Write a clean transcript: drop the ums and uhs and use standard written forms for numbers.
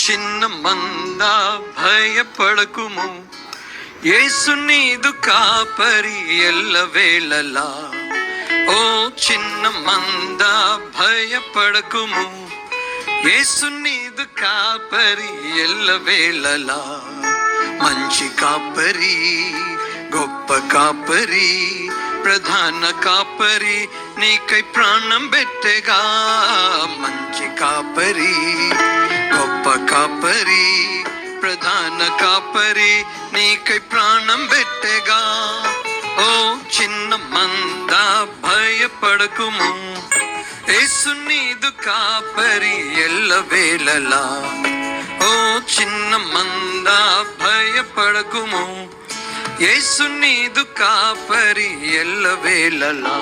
చిన్న మంద భయపడకుము, యేసు నీదు కాపరి ఎల్లవేళలా. ఓ చిన్న మంద భయపడకుము, యేసు నీదు కాపరి ఎల్లవేళలా. మంచి కాపరి, గొప్ప కాపరి, ప్రధాన కాపరి నీకై ప్రాణం పెట్టెగా. మంచి కాపరి, గొప్ప కాపరి, ప్రధాన కాపరి నీకై ప్రాణం పెట్టెగా. ఓ చిన్న మంద భయపడకుము, యేసు నీదు కాపరి ఎల్లవేళలా. ఓ చిన్న మంద భయపడకుము, యేసు నీదు కాపరి ఎల్లవేళలా.